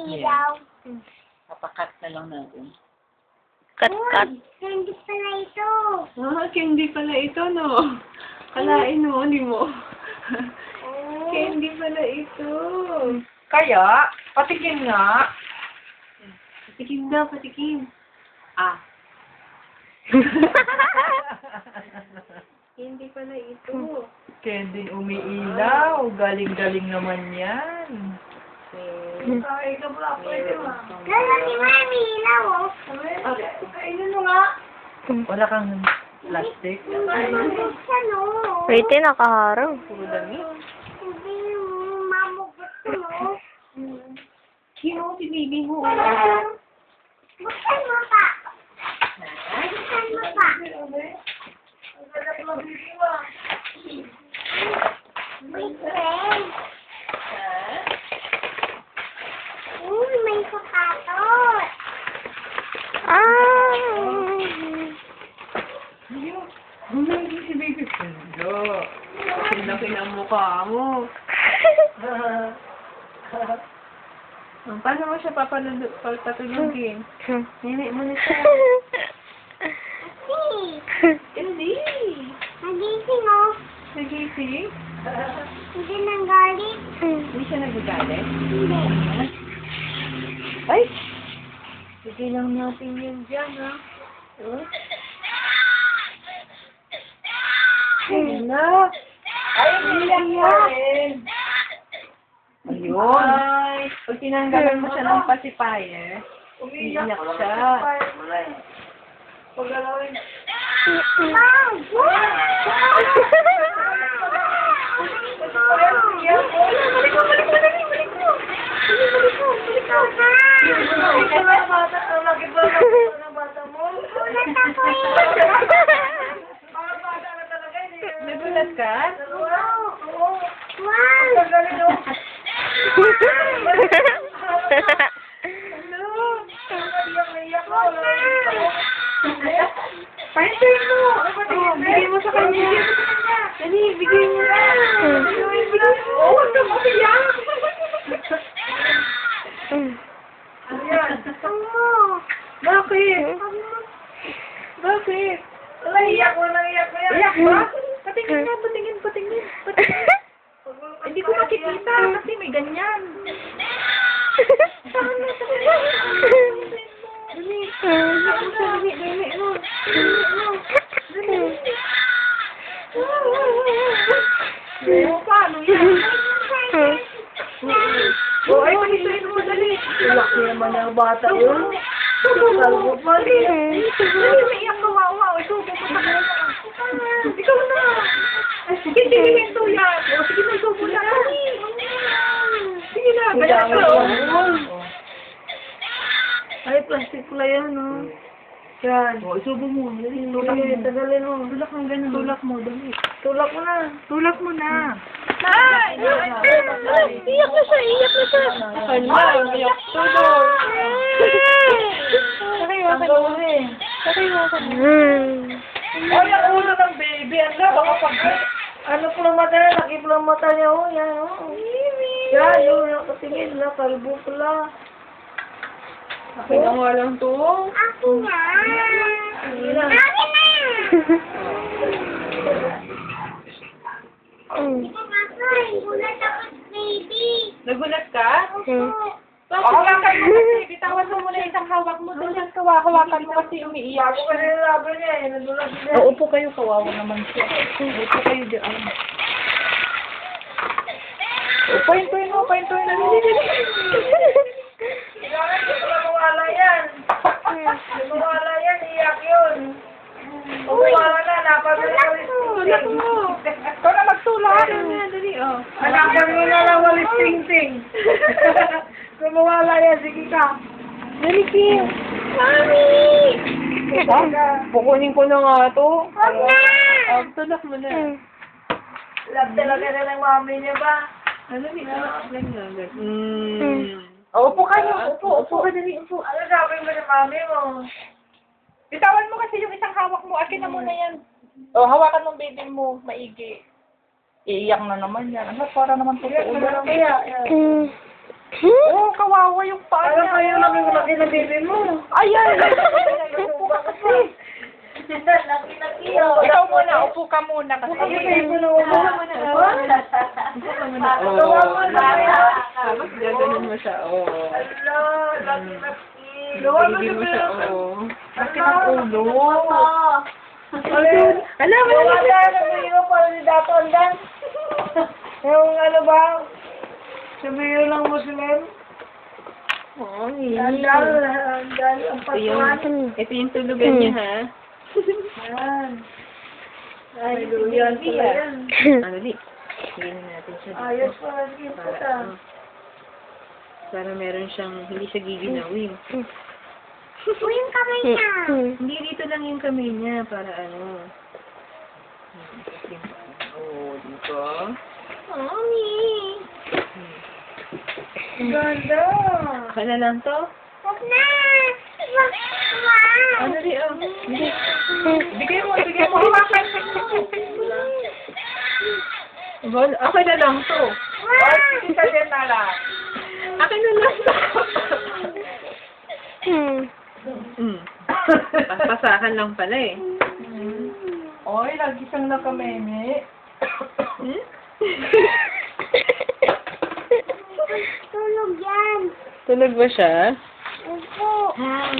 ilaw. Papakat na lang natin. Cut. Candy pala ito. Ah, candy pala ito, no? Kalain mo, hindi mo. Candy pala ito. Kaya, patikim nga. Patikim daw, patikim. Ah. Candy pala ito. Candy umiilaw. Galing-galing naman yan. Ay, kabla po ito, Lala ni Mami, ilaw oh. Kainin mo nga. Wala kang plastic. Buksan oh. Wait, nakaharang. Puro damit. Hindi mamugot mo. Sino si baby mo? Buksan mo pa. Buksan mo pa. Boyfriend. Uy, may sapatos. Ah! Hindi si baby. Hello. Laki ng mukha mo. Paano mo siya papatulugin? Nini mo na siya. Hindi. Nagising oh. Nagising? Hindi nang galit. Hindi siya nagagalit? Hindi. Ay! Sige lang natin yun dyan, ha? Oh? Ayun na! Ay, umiyak yan! Ayun! Ay! Pag tinanggalan mo siya ng pacifier, umiyak siya. Paggalawin. Mom! Nagulat ka? Pahintuin mo! Bigay mo sa kanya. Dali, bigay mo na. Oh, huwag ka mabiyak! Bakit? Bakit? Iyak mo na, iyak mo yan. Iyak ba? Patingin nga, patingin. Hindi ko makikita kasi may ganyan. Paano yan? Ay, pahintuin mo, dali. Laki naman ang bata yun. Kalbo pa rin. Iyak ka, wow. Ito, pupunta ka na. Ikaw na. Sige, hinto yan. Sige na, ikaw muna. Sige na, ganyan ka. Ay, plastic pala yan, no? Yan. O, isubo mo. Tulak mo. Tagalin mo. Tulak mo ganun. Tulak mo, dali. Tulak mo na. Tulak mo na. Ay! Iyak na siya. Hala, iyak tulog. Ang gawin. Ay, ang ulo ng baby. Baka pag... Ano po ng mata na? Laki po ng mata niya, oh. Yan, oh. Yan, yung katingin na. Kalbo pala. Akin na nga lang to. Ako na. Sige na. Akin na. Ako, gulat ako sa baby. Nagulat ka? Ako Hawakan mo kasi. Bitawan mo muna isang hawak mo. Doon yan, hawakan mo kasi umiiyak. Ako kasi nalaban niya eh. Nadulas niya. Oh, upo kayo, kawawa naman siya. Upo kayo dyan. Pahintuin mo. Kailangan ko pala mawala yan. Yung mawala yan, iyak yun. Kung mawala na, napagod na Tulak mo. Ikaw na magtulak. Dali, oh. hanapan mo na lang walis ting-ting. Kung mawala yan, sige ka. Dali, Kim. Mami! Pukunin ko na nga to. Huwag na! Tulak mo na. Love talaga na ng mami niya ba? Ano, tulak lang. Upo kayo, upo ka dali, upo. Ano sabi mo ng mami mo? Bitawan mo kasi yung isang hawak mo. Akin na muna yan. O, hawakan ng baby mo. Maigi. Iiyak na naman yan. Ano, para naman totoo Iyak yan. naman kaya. Oh, kawawa yung paa niya. Alam kayo laki na baby mo. Ayan! Upo ka kasi. Ikaw muna, upo ka muna kasi. Mas gaganon mo siya, oh. Laki mo siya, oh. ng ulo. Alam mo Wala na mo para ni Dato Andan. Yung ano ba? Sabihin lang Muslim. Oh, Andal ang patuan. Ito yung tulugan niya, ha? Yan. Ay, yan pala yan. Ano, di? Tingnan natin siya dito. Ayos pala yung Para, puta. para meron siyang, hindi siya giginawin. Ito yung kamay niya. Hindi dito lang yung kamay niya, para ano. Oh, dito. Mommy. Ganda. Kaya lang to? Huwag na. Huwag na. Ano di, oh. Hindi. Bigay mo, bigay mo. Hawakan. Okay na lang to. Hindi ka din na lang. Akin na lang to. Pasakan lang pala eh. Oy, lagi siyang nakameme. Hmm? Tulog yan. Tulog ba siya? Opo.